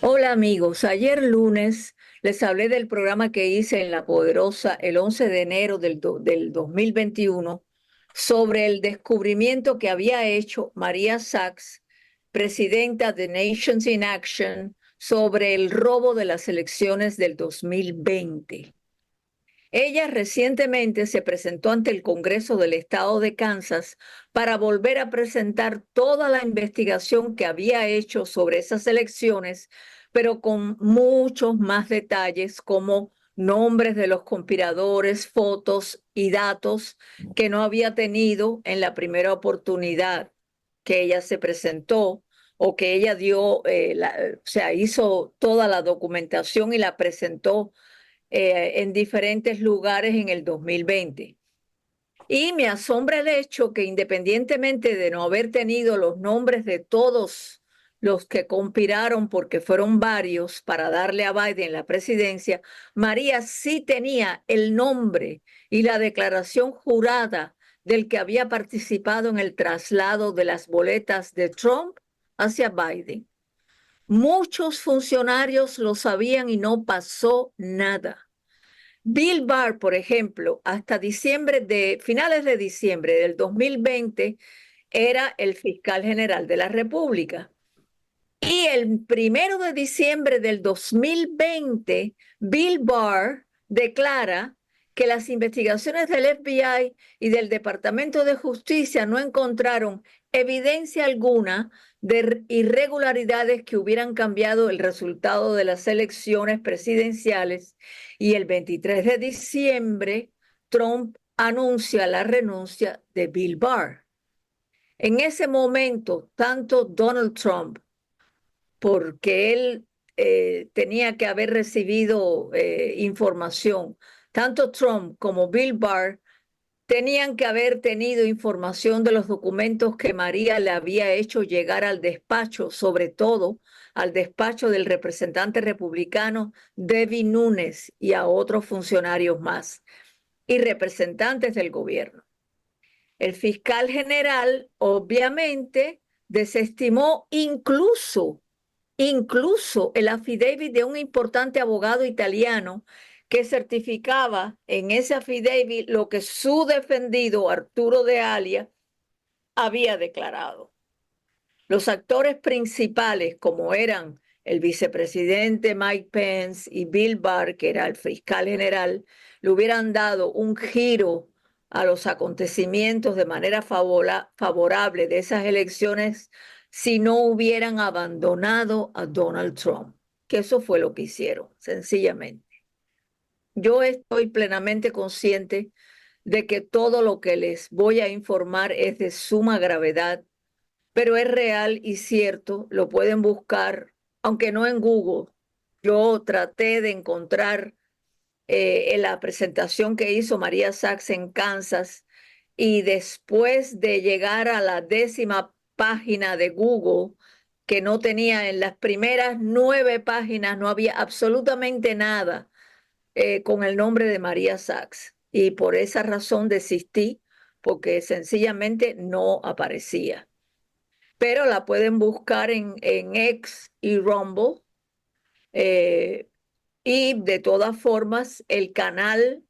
Hola amigos, ayer lunes les hablé del programa que hice en La Poderosa el 11 de enero del 2021 sobre el descubrimiento que había hecho María Sachs, presidenta de Nations in Action, sobre el robo de las elecciones del 2020. Ella recientemente se presentó ante el Congreso del Estado de Kansas para volver a presentar toda la investigación que había hecho sobre esas elecciones, pero con muchos más detalles como nombres de los conspiradores, fotos y datos que no había tenido en la primera oportunidad que ella se presentó o que ella dio, o sea, hizo toda la documentación y la presentó en diferentes lugares en el 2020. Y me asombra el hecho que independientemente de no haber tenido los nombres de todos los que conspiraron, porque fueron varios para darle a Biden la presidencia, María sí tenía el nombre y la declaración jurada del que había participado en el traslado de las boletas de Trump hacia Biden. Muchos funcionarios lo sabían y no pasó nada. Bill Barr, por ejemplo, hasta finales de diciembre del 2020, era el fiscal general de la República. Y el 1 de diciembre del 2020, Bill Barr declara que las investigaciones del FBI y del Departamento de Justicia no encontraron evidencia alguna de irregularidades que hubieran cambiado el resultado de las elecciones presidenciales. Y el 23 de diciembre, Trump anuncia la renuncia de Bill Barr. En ese momento, tanto Donald Trump, porque él tenía que haber recibido información. Tanto Trump como Bill Barr tenían que haber tenido información de los documentos que María le había hecho llegar al despacho, sobre todo al despacho del representante republicano Devin Nunes y a otros funcionarios más y representantes del gobierno. El fiscal general obviamente desestimó incluso el affidavit de un importante abogado italiano que certificaba en ese affidavit lo que su defendido Arturo de Alia había declarado. Los actores principales, como eran el vicepresidente Mike Pence y Bill Barr, que era el fiscal general, le hubieran dado un giro a los acontecimientos de manera favorable de esas elecciones si no hubieran abandonado a Donald Trump, que eso fue lo que hicieron, sencillamente. Yo estoy plenamente consciente de que todo lo que les voy a informar es de suma gravedad, pero es real y cierto, lo pueden buscar, aunque no en Google. Yo traté de encontrar en la presentación que hizo María Sachs en Kansas y después de llegar a la 10ª página de Google, que no tenía en las primeras 9 páginas, no había absolutamente nada con el nombre de María Sachs. Y por esa razón desistí, porque sencillamente no aparecía. Pero la pueden buscar en X y Rumble. Eh, y de todas formas, el canal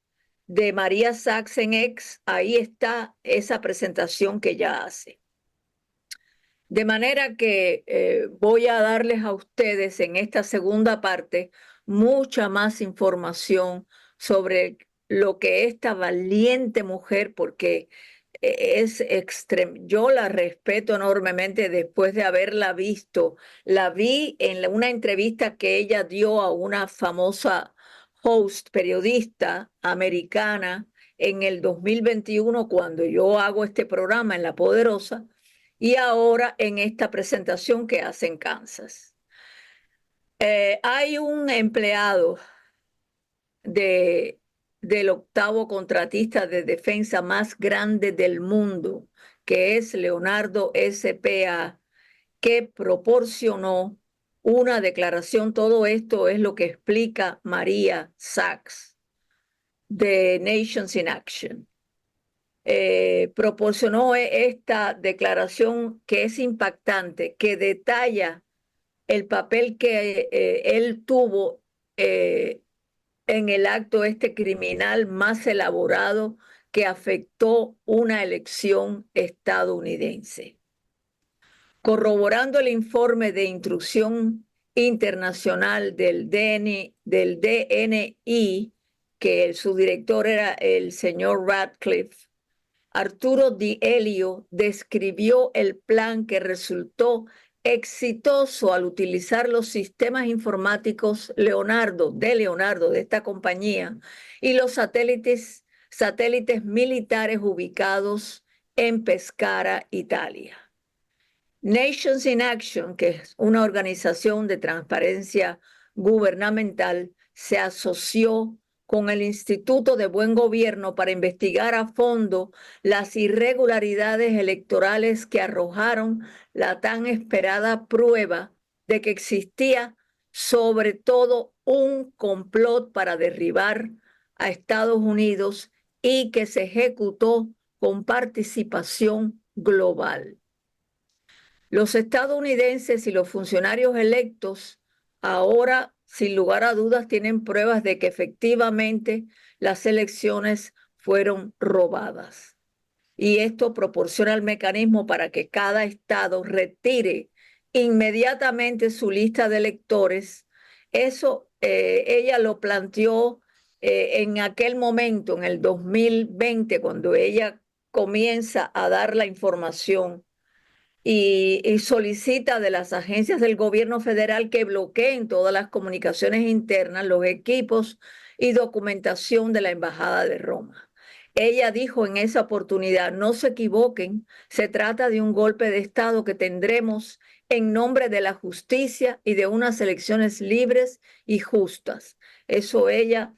de María Sachs en X, ahí está esa presentación que ella hace. De manera que voy a darles a ustedes en esta segunda parte mucha más información sobre lo que esta valiente mujer, porque es extrema. Yo la respeto enormemente después de haberla visto. La vi en una entrevista que ella dio a una famosa host periodista americana en el 2021 cuando yo hago este programa en La Poderosa y ahora en esta presentación que hace en Kansas. Hay un empleado de, del octavo contratista de defensa más grande del mundo, que es Leonardo S.p.A., que proporcionó una declaración. Todo esto es lo que explica María Sachs de Nations in Action. Proporcionó esta declaración que es impactante, que detalla el papel que él tuvo en el acto este criminal más elaborado que afectó una elección estadounidense. Corroborando el informe de intrusión internacional del DNI, que su director era el señor Radcliffe, Arturo Di Elio describió el plan que resultó exitoso al utilizar los sistemas informáticos Leonardo, de esta compañía, y los satélites militares ubicados en Pescara, Italia. Nations in Action, que es una organización de transparencia gubernamental, se asoció con el Instituto de Buen Gobierno para investigar a fondo las irregularidades electorales que arrojaron la tan esperada prueba de que existía sobre todo un complot para derribar a Estados Unidos y que se ejecutó con participación global. Los estadounidenses y los funcionarios electos ahora, sin lugar a dudas, tienen pruebas de que efectivamente las elecciones fueron robadas. Y esto proporciona el mecanismo para que cada estado retire inmediatamente su lista de electores. Eso ella lo planteó en aquel momento, en el 2020, cuando ella comienza a dar la información y solicita de las agencias del gobierno federal que bloqueen todas las comunicaciones internas, los equipos y documentación de la Embajada de Roma. Ella dijo en esa oportunidad, no se equivoquen, se trata de un golpe de Estado que tendremos en nombre de la justicia y de unas elecciones libres y justas. Eso ella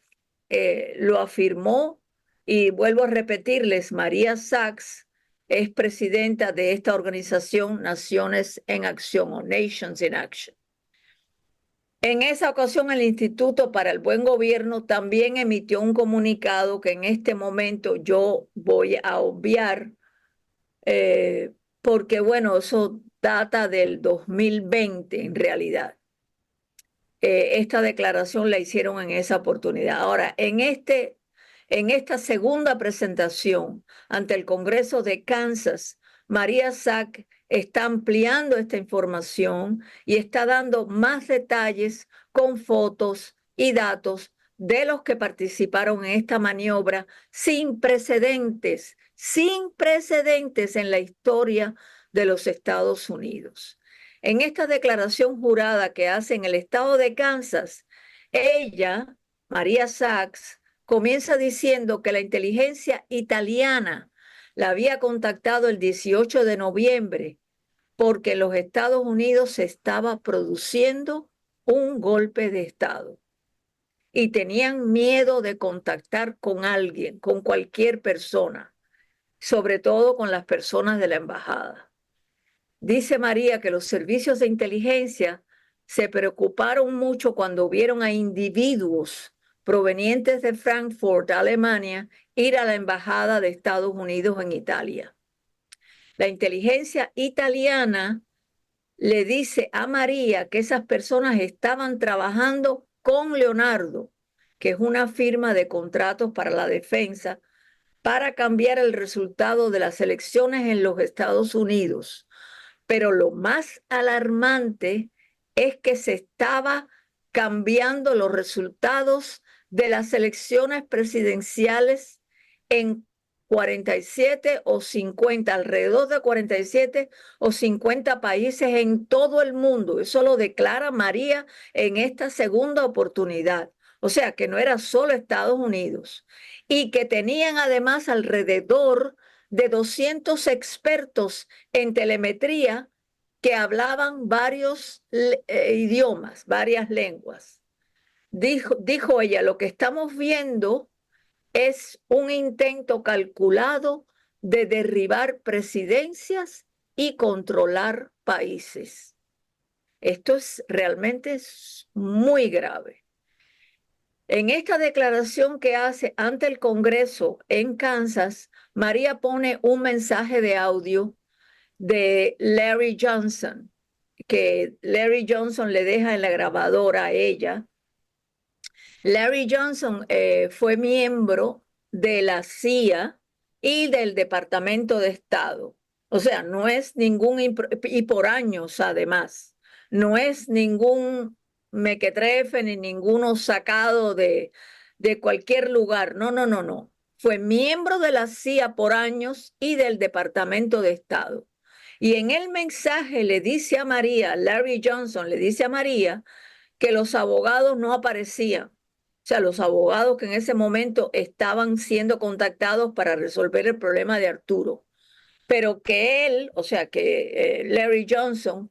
lo afirmó y vuelvo a repetirles, María Sachs es presidenta de esta organización Naciones en Acción o Nations in Action. En esa ocasión, el Instituto para el Buen Gobierno también emitió un comunicado que en este momento yo voy a obviar, porque bueno, eso data del 2020 en realidad. Esta declaración la hicieron en esa oportunidad. Ahora, en esta segunda presentación ante el Congreso de Kansas, María Sachs está ampliando esta información y está dando más detalles con fotos y datos de los que participaron en esta maniobra sin precedentes en la historia de los Estados Unidos. En esta declaración jurada que hace en el estado de Kansas, ella, María Sachs, comienza diciendo que la inteligencia italiana la había contactado el 18 de noviembre porque en los Estados Unidos se estaba produciendo un golpe de Estado y tenían miedo de contactar con alguien, con cualquier persona, sobre todo con las personas de la embajada. Dice María que los servicios de inteligencia se preocuparon mucho cuando vieron a individuos provenientes de Frankfurt, Alemania, ir a la embajada de Estados Unidos en Italia. La inteligencia italiana le dice a María que esas personas estaban trabajando con Leonardo, que es una firma de contratos para la defensa, para cambiar el resultado de las elecciones en los Estados Unidos. Pero lo más alarmante es que se estaba cambiando los resultados de las elecciones presidenciales en 47 o 50, alrededor de 47 o 50 países en todo el mundo. Eso lo declara María en esta segunda oportunidad. O sea, que no era solo Estados Unidos y que tenían además alrededor de 200 expertos en telemetría que hablaban varios idiomas, varias lenguas. Dijo ella, lo que estamos viendo es un intento calculado de derribar presidencias y controlar países. Esto es realmente muy grave. En esta declaración que hace ante el Congreso en Kansas, María pone un mensaje de audio de Larry Johnson, que Larry Johnson le deja en la grabadora a ella. Larry Johnson fue miembro de la CIA y del Departamento de Estado. O sea, no es ningún, y por años además, no es ningún mequetrefe ni ninguno sacado de cualquier lugar. No, no, no, no. Fue miembro de la CIA por años y del Departamento de Estado. Y en el mensaje le dice a María, Larry Johnson le dice a María que los abogados no aparecían. O sea, los abogados que en ese momento estaban siendo contactados para resolver el problema de Arturo, pero que él, o sea, que Larry Johnson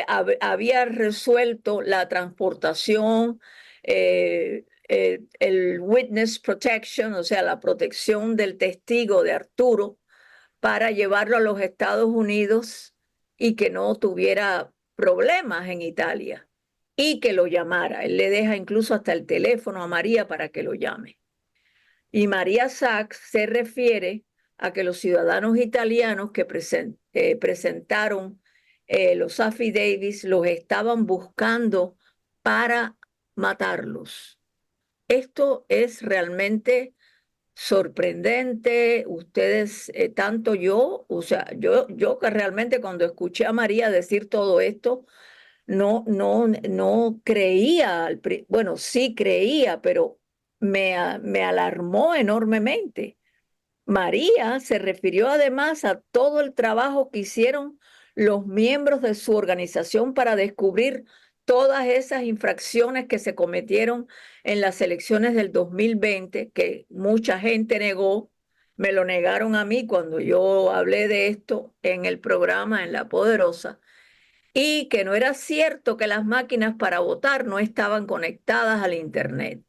había resuelto la transportación, el witness protection, o sea, la protección del testigo de Arturo para llevarlo a los Estados Unidos y que no tuviera problemas en Italia y que lo llamara. Él le deja incluso hasta el teléfono a María para que lo llame. Y María Sachs se refiere a que los ciudadanos italianos que presentaron los affidavits los estaban buscando para matarlos. Esto es realmente sorprendente. Ustedes, tanto yo, o sea, yo que realmente cuando escuché a María decir todo esto, no creía, bueno, sí creía, pero me alarmó enormemente. María se refirió además a todo el trabajo que hicieron los miembros de su organización para descubrir todas esas infracciones que se cometieron en las elecciones del 2020, que mucha gente negó. Me lo negaron a mí cuando yo hablé de esto en el programa en La Poderosa, y que no era cierto que las máquinas para votar no estaban conectadas al Internet.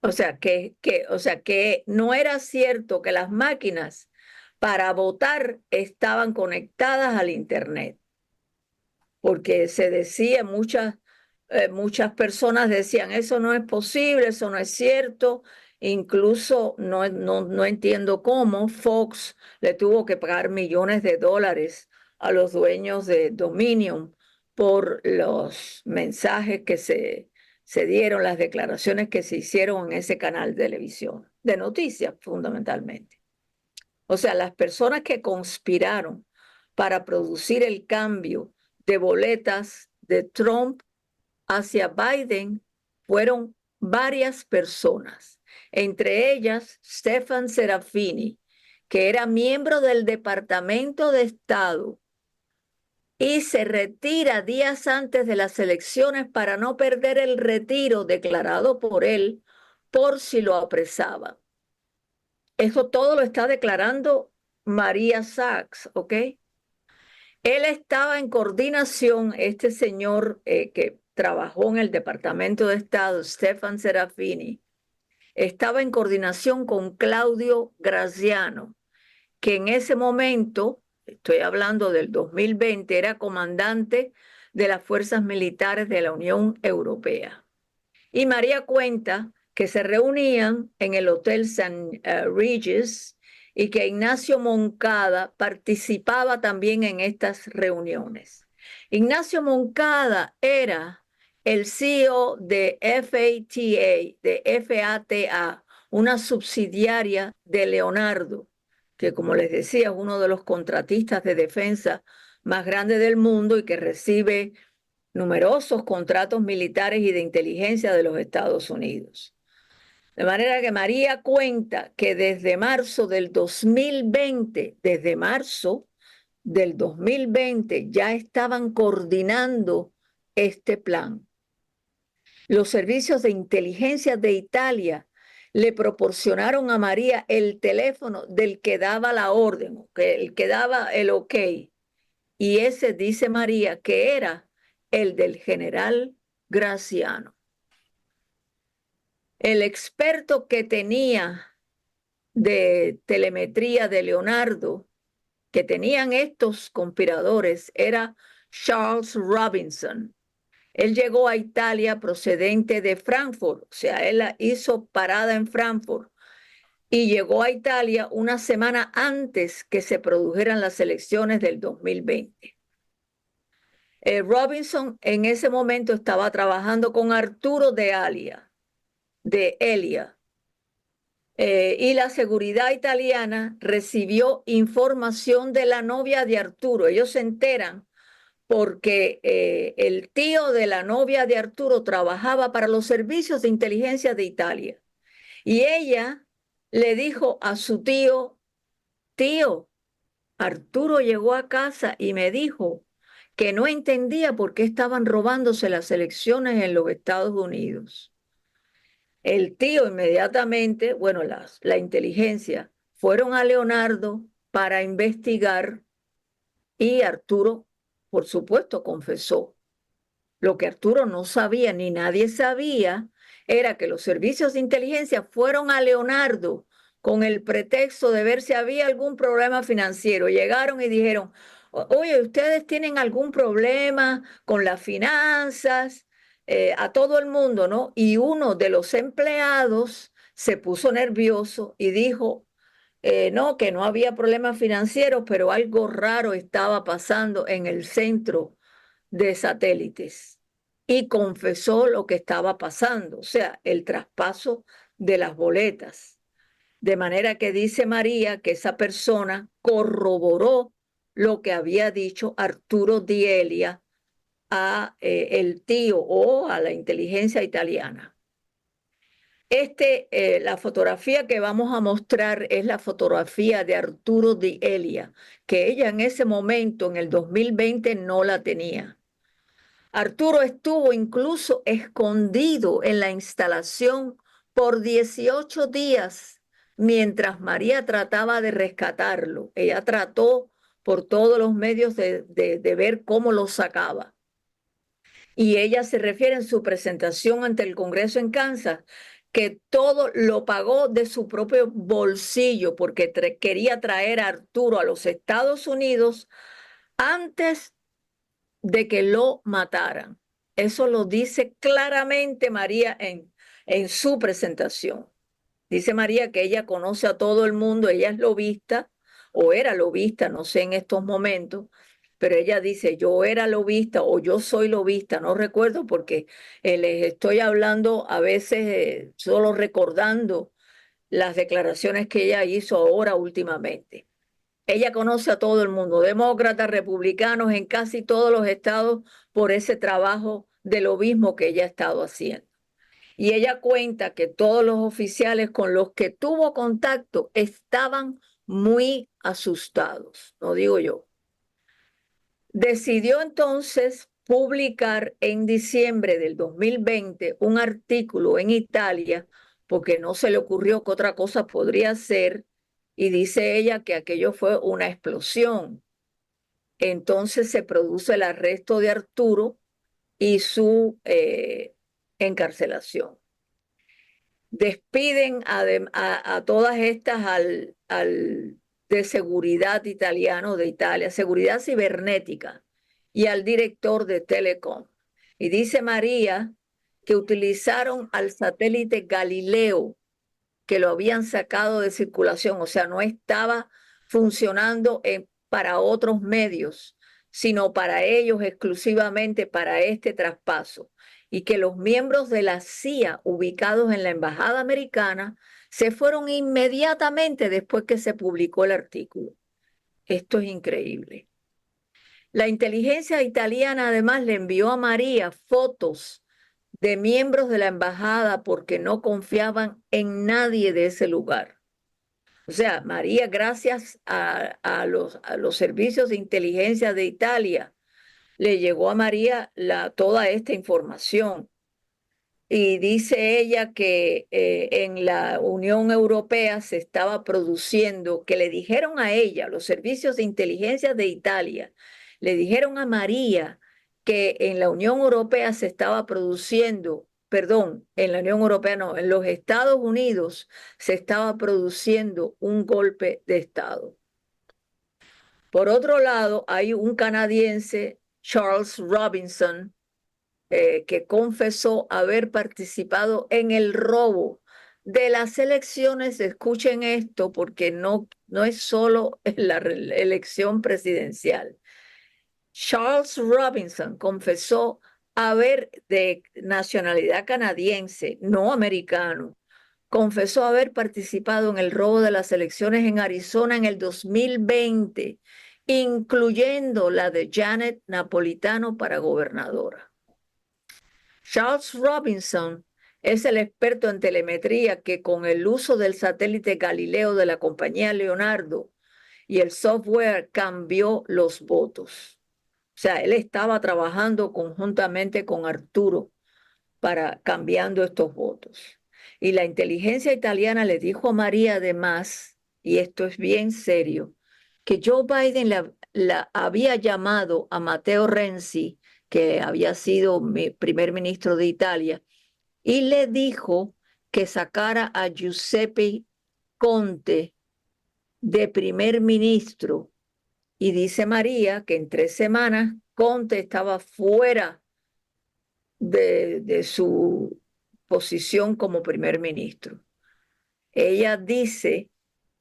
O sea que no era cierto que las máquinas para votar estaban conectadas al Internet, porque se decía, muchas personas decían, eso no es posible, eso no es cierto. Incluso no entiendo cómo Fox le tuvo que pagar millones de dólares a los dueños de Dominion por los mensajes que se dieron, las declaraciones que se hicieron en ese canal de televisión, de noticias fundamentalmente. O sea, las personas que conspiraron para producir el cambio de boletas de Trump hacia Biden fueron varias personas, entre ellas Stefan Serafini, que era miembro del Departamento de Estado y se retira días antes de las elecciones para no perder el retiro declarado por él por si lo apresaban. Eso todo lo está declarando María Sachs, ¿ok? Él estaba en coordinación, este señor que trabajó en el Departamento de Estado, Stefan Serafini, estaba en coordinación con Claudio Graziano, que en ese momento, estoy hablando del 2020, era comandante de las fuerzas militares de la Unión Europea. Y María cuenta que se reunían en el Hotel San Regis y que Ignacio Moncada participaba también en estas reuniones. Ignacio Moncada era el CEO de FATA, una subsidiaria de Leonardo, que como les decía es uno de los contratistas de defensa más grandes del mundo y que recibe numerosos contratos militares y de inteligencia de los Estados Unidos. De manera que María cuenta que desde marzo del 2020, desde marzo del 2020 ya estaban coordinando este plan. Los servicios de inteligencia de Italia le proporcionaron a María el teléfono del que daba la orden, el que daba el ok. Y ese, dice María, que era el del general Graziano. El experto que tenía de telemetría de Leonardo, que tenían estos conspiradores, era Charles Robinson. Él llegó a Italia procedente de Frankfurt, o sea, él hizo parada en Frankfurt y llegó a Italia una semana antes que se produjeran las elecciones del 2020. Robinson en ese momento estaba trabajando con Arturo de Elia, y la seguridad italiana recibió información de la novia de Arturo. Ellos se enteran porque el tío de la novia de Arturo trabajaba para los servicios de inteligencia de Italia. Y ella le dijo a su tío, tío, Arturo llegó a casa y me dijo que no entendía por qué estaban robándose las elecciones en los Estados Unidos. El tío inmediatamente, bueno, la inteligencia, fueron a Leonardo para investigar y Arturo, por supuesto, confesó. Lo que Arturo no sabía ni nadie sabía era que los servicios de inteligencia fueron a Leonardo con el pretexto de ver si había algún problema financiero. Llegaron y dijeron, oye, ¿ustedes tienen algún problema con las finanzas? A todo el mundo, ¿no? Y uno de los empleados se puso nervioso y dijo, no, que no había problemas financieros, pero algo raro estaba pasando en el centro de satélites y confesó lo que estaba pasando, o sea, el traspaso de las boletas. De manera que dice María que esa persona corroboró lo que había dicho Arturo Dielia a el tío o a la inteligencia italiana. La fotografía que vamos a mostrar es la fotografía de Arturo Dielia, que ella en ese momento, en el 2020, no la tenía. Arturo estuvo incluso escondido en la instalación por 18 días mientras María trataba de rescatarlo. Ella trató por todos los medios de ver cómo lo sacaba. Y ella se refiere en su presentación ante el Congreso en Kansas que todo lo pagó de su propio bolsillo porque quería traer a Arturo a los Estados Unidos antes de que lo mataran. Eso lo dice claramente María en su presentación. Dice María que ella conoce a todo el mundo, ella es lobista, o era lobista, no sé en estos momentos, pero ella dice, yo era lobista o yo soy lobista, no recuerdo porque les estoy hablando a veces solo recordando las declaraciones que ella hizo ahora últimamente. Ella conoce a todo el mundo, demócratas, republicanos, en casi todos los estados por ese trabajo de lobismo que ella ha estado haciendo. Y ella cuenta que todos los oficiales con los que tuvo contacto estaban muy asustados, no digo yo. Decidió entonces publicar en diciembre del 2020 un artículo en Italia, porque no se le ocurrió que otra cosa podría ser, y dice ella que aquello fue una explosión. Entonces se produce el arresto de Arturo y su encarcelación. Despiden a todas estas al de seguridad italiano de Italia, seguridad cibernética, y al director de Telecom. Y dice María que utilizaron al satélite Galileo, que lo habían sacado de circulación, o sea, no estaba funcionando para otros medios, sino para ellos exclusivamente para este traspaso. Y que los miembros de la CIA ubicados en la embajada americana se fueron inmediatamente después que se publicó el artículo. Esto es increíble. La inteligencia italiana además le envió a María fotos de miembros de la embajada porque no confiaban en nadie de ese lugar. O sea, María, gracias a los servicios de inteligencia de Italia, le llegó a María toda esta información. Y dice ella que en la Unión Europea se estaba produciendo, que le dijeron a ella, los servicios de inteligencia de Italia, le dijeron a María que en la Unión Europea se estaba produciendo, perdón, en la Unión Europea no, en los Estados Unidos se estaba produciendo un golpe de Estado. Por otro lado, hay un canadiense, Charles Robinson, que confesó haber participado en el robo de las elecciones. Escuchen esto porque no es solo la elección presidencial. Charles Robinson confesó haber de nacionalidad canadiense, no americano, confesó haber participado en el robo de las elecciones en Arizona en el 2020, incluyendo la de Janet Napolitano para gobernadora. Charles Robinson es el experto en telemetría que con el uso del satélite Galileo de la compañía Leonardo y el software cambió los votos. O sea, él estaba trabajando conjuntamente con Arturo para cambiando estos votos. Y la inteligencia italiana le dijo a María además, y esto es bien serio, que Joe Biden la había llamado a Matteo Renzi, que había sido primer ministro de Italia, y le dijo que sacara a Giuseppe Conte de primer ministro. Y dice María que en 3 semanas Conte estaba fuera de su posición como primer ministro. Ella dice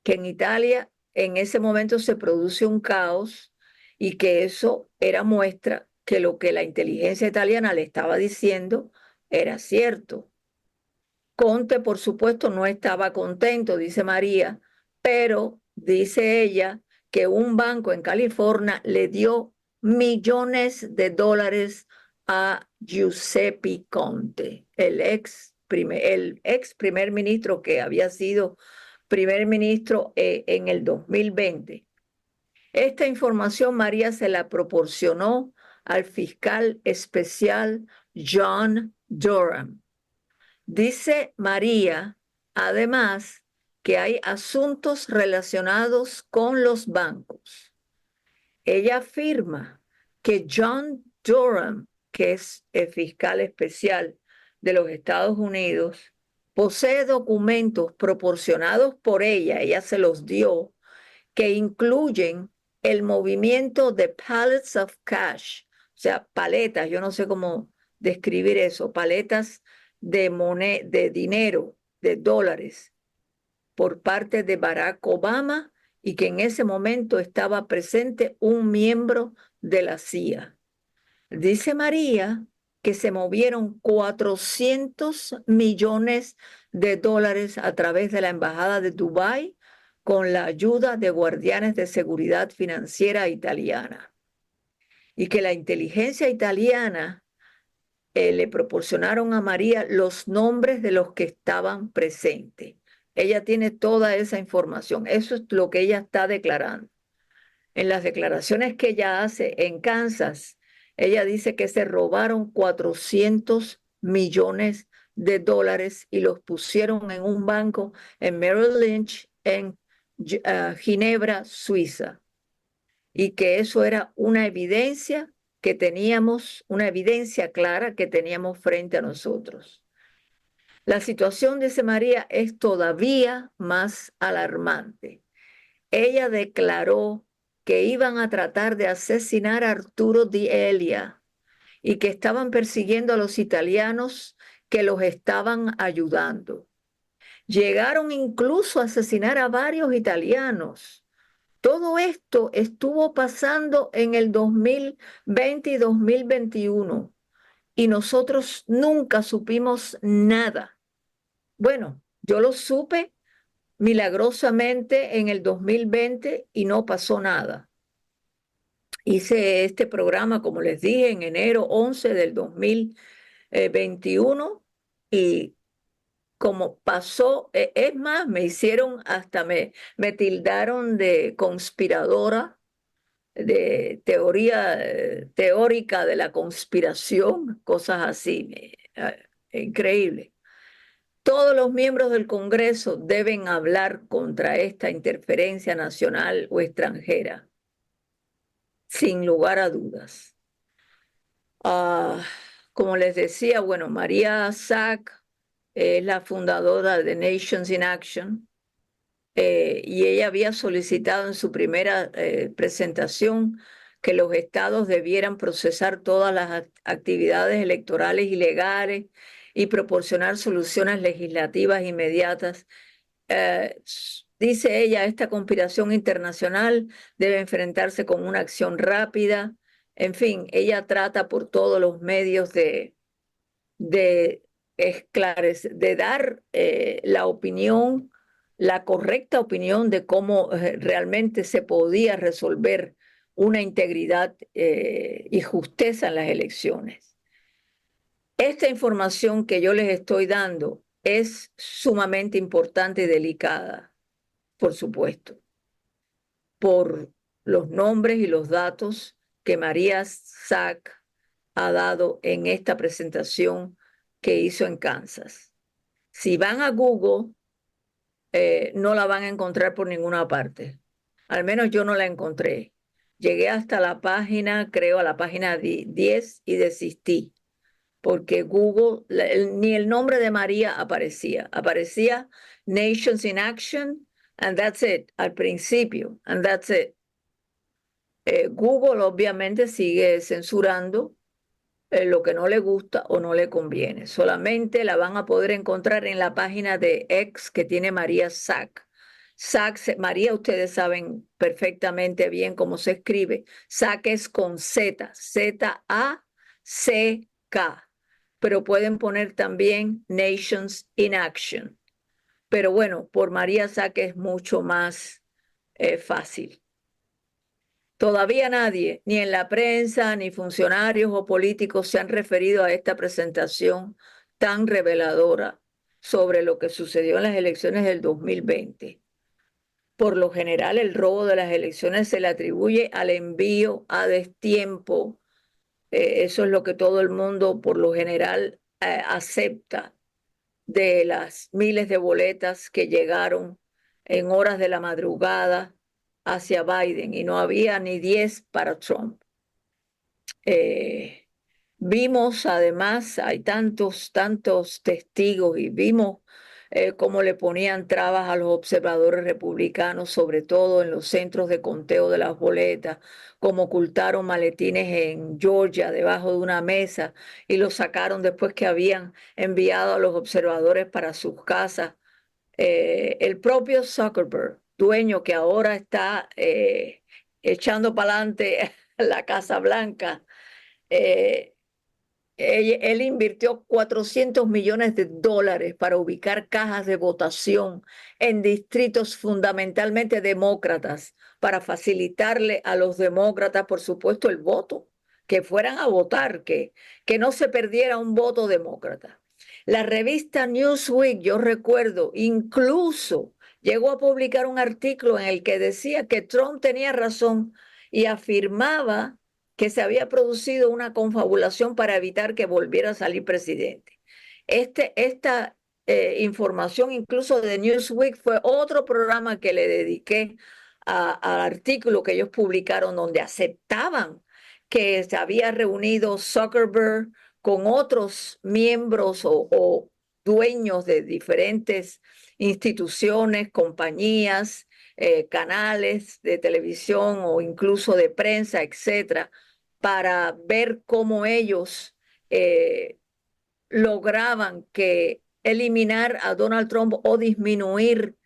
que en Italia en ese momento se produce un caos y que eso era muestra que lo que la inteligencia italiana le estaba diciendo era cierto. Conte, por supuesto, no estaba contento, dice María, pero dice ella que un banco en California le dio millones de dólares a Giuseppe Conte, el ex primer ministro que había sido primer ministro en el 2020. Esta información María se la proporcionó al fiscal especial John Durham. Dice María, además, que hay asuntos relacionados con los bancos. Ella afirma que John Durham, que es el fiscal especial de los Estados Unidos, posee documentos proporcionados por ella se los dio, que incluyen el movimiento de pallets of cash, o sea, paletas, yo no sé cómo describir eso, paletas de dinero, de dólares, por parte de Barack Obama y que en ese momento estaba presente un miembro de la CIA. Dice María que se movieron 400 millones de dólares a través de la Embajada de Dubái con la ayuda de guardianes de seguridad financiera italiana y que la inteligencia italiana le proporcionaron a María los nombres de los que estaban presentes. Ella tiene toda esa información. Eso es lo que ella está declarando. En las declaraciones que ella hace en Kansas, ella dice que se robaron 400 millones de dólares y los pusieron en un banco en Merrill Lynch, en Ginebra, Suiza. Y que eso era una evidencia que teníamos, una evidencia clara que teníamos frente a nosotros. La situación, dice María, es todavía más alarmante. Ella declaró que iban a tratar de asesinar a Arturo Di Elia y que estaban persiguiendo a los italianos que los estaban ayudando. Llegaron incluso a asesinar a varios italianos. Todo esto estuvo pasando en el 2020 y 2021 y nosotros nunca supimos nada. Bueno, yo lo supe milagrosamente en el 2020 y no pasó nada. Hice este programa, como les dije, en enero 11 del 2021 y como pasó, es más, me hicieron hasta me tildaron de conspiradora, de teoría teórica de la conspiración, cosas así, increíble. Todos los miembros del Congreso deben hablar contra esta interferencia nacional o extranjera, sin lugar a dudas. Como les decía, bueno, María Sack es la fundadora de Nations in Action y ella había solicitado en su primera presentación que los estados debieran procesar todas las actividades electorales ilegales y proporcionar soluciones legislativas inmediatas. Dice ella, esta conspiración internacional debe enfrentarse con una acción rápida En fin, ella trata por todos los medios de esclarecer, de dar la opinión, la correcta opinión de cómo realmente se podía resolver una integridad y justeza en las elecciones. Esta información que yo les estoy dando es sumamente importante y delicada, por supuesto, por los nombres y los datos que María Sack ha dado en esta presentación que hizo en Kansas. Si van a Google, no la van a encontrar por ninguna parte. Al menos yo no la encontré. Llegué hasta la página, creo, a la página 10 y desistí, porque Google, ni el nombre de María aparecía. Aparecía Nations in Action, and that's it, al principio, and that's it. Google obviamente sigue censurando lo que no le gusta o no le conviene. Solamente la van a poder encontrar en la página de X que tiene María Sack. Sack, María, ustedes saben perfectamente bien cómo se escribe. Sack es con Z, Z-A-C-K. Pero pueden poner también Nations in Action. Pero bueno, por María Sack es mucho más fácil. Todavía nadie, ni en la prensa, ni funcionarios o políticos se han referido a esta presentación tan reveladora sobre lo que sucedió en las elecciones del 2020. Por lo general, el robo de las elecciones se le atribuye al envío a destiempo. Eso es lo que todo el mundo, por lo general, acepta de las miles de boletas que llegaron en horas de la madrugada hacia Biden y no había ni 10 para Trump. Vimos además, hay tantos testigos y vimos cómo le ponían trabas a los observadores republicanos, sobre todo en los centros de conteo de las boletas, cómo ocultaron maletines en Georgia debajo de una mesa y los sacaron después que habían enviado a los observadores para sus casas. El propio Zuckerberg, dueño que ahora está echando para adelante la Casa Blanca, eh, él invirtió 400 millones de dólares para ubicar cajas de votación en distritos fundamentalmente demócratas, para facilitarle a los demócratas, por supuesto, el voto, que fueran a votar, que no se perdiera un voto demócrata. La revista Newsweek, yo recuerdo, incluso llegó a publicar un artículo en el que decía que Trump tenía razón y afirmaba que se había producido una confabulación para evitar que volviera a salir presidente. Esta información incluso de Newsweek fue otro programa que le dediqué al artículo que ellos publicaron donde aceptaban que se había reunido Zuckerberg con otros miembros o dueños de diferentes instituciones, compañías, canales de televisión o incluso de prensa, etcétera, para ver cómo ellos lograban que eliminar a Donald Trump o disminuir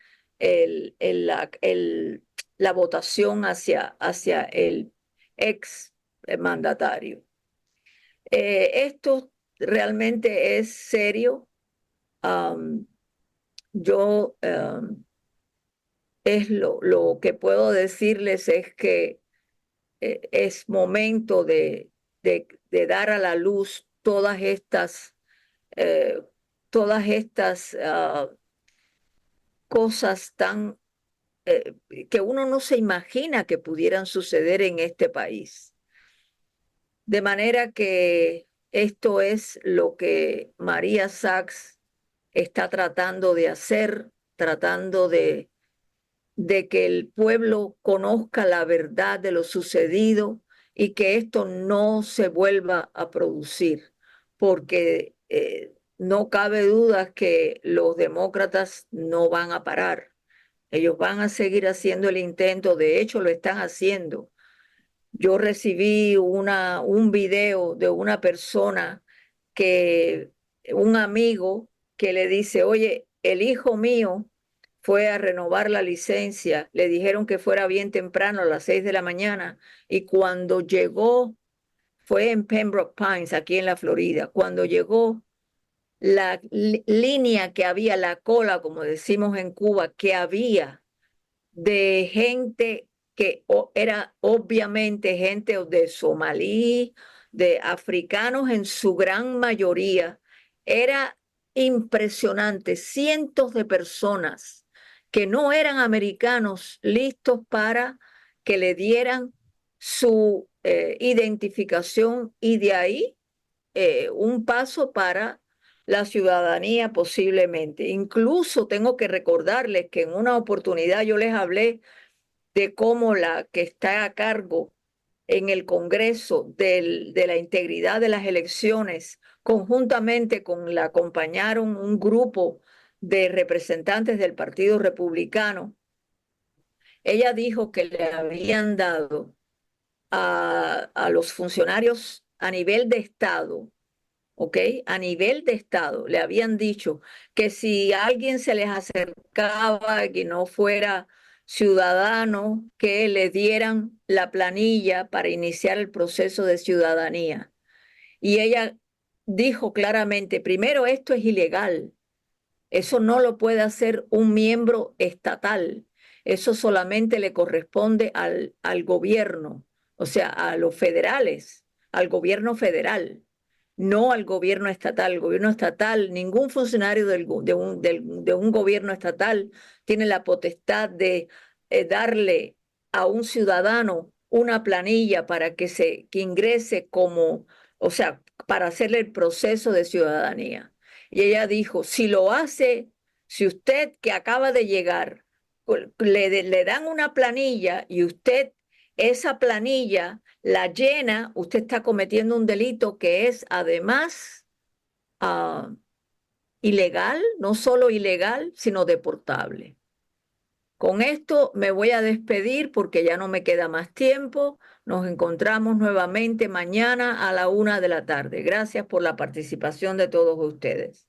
la votación hacia el ex mandatario. Esto realmente es serio. Um, yo es lo que puedo decirles es que es momento de dar a la luz eh, todas estas cosas tan que uno no se imagina que pudieran suceder en este país. De manera que esto es lo que María Sachs está tratando de hacer, tratando de que el pueblo conozca la verdad de lo sucedido y que esto no se vuelva a producir, porque no cabe duda que los demócratas no van a parar. Ellos van a seguir haciendo el intento, de hecho lo están haciendo. Yo recibí un video de una persona un amigo que le dice, oye, el hijo mío fue a renovar la licencia, le dijeron que fuera bien temprano a las 6 de la mañana y cuando llegó fue en Pembroke Pines, aquí en la Florida, cuando llegó la línea que había, la cola, como decimos en Cuba, que había de gente que era obviamente gente de somalí, de africanos en su gran mayoría. Era impresionante, cientos de personas que no eran americanos listos para que le dieran su identificación y de ahí un paso para la ciudadanía posiblemente. Incluso tengo que recordarles que en una oportunidad yo les hablé de cómo la que está a cargo en el Congreso de la integridad de las elecciones, conjuntamente con la acompañaron un grupo de representantes del Partido Republicano. Ella dijo que le habían dado a los funcionarios a nivel de Estado, ¿ok? A nivel de Estado, le habían dicho que si alguien se les acercaba que no fuera ciudadano, que le dieran la planilla para iniciar el proceso de ciudadanía. Y ella dijo claramente, primero, esto es ilegal. Eso no lo puede hacer un miembro estatal. Eso solamente le corresponde al gobierno, o sea, a los federales, al gobierno federal, no al gobierno estatal. El gobierno estatal, ningún funcionario de un gobierno estatal tiene la potestad de darle a un ciudadano una planilla para que ingrese como, o sea, para hacerle el proceso de ciudadanía. Y ella dijo, si lo hace, si usted que acaba de llegar, le dan una planilla y usted esa planilla la llena, usted está cometiendo un delito que es además ilegal, no solo ilegal, sino deportable. Con esto me voy a despedir porque ya no me queda más tiempo. Nos encontramos nuevamente mañana a la 1 de la tarde. Gracias por la participación de todos ustedes.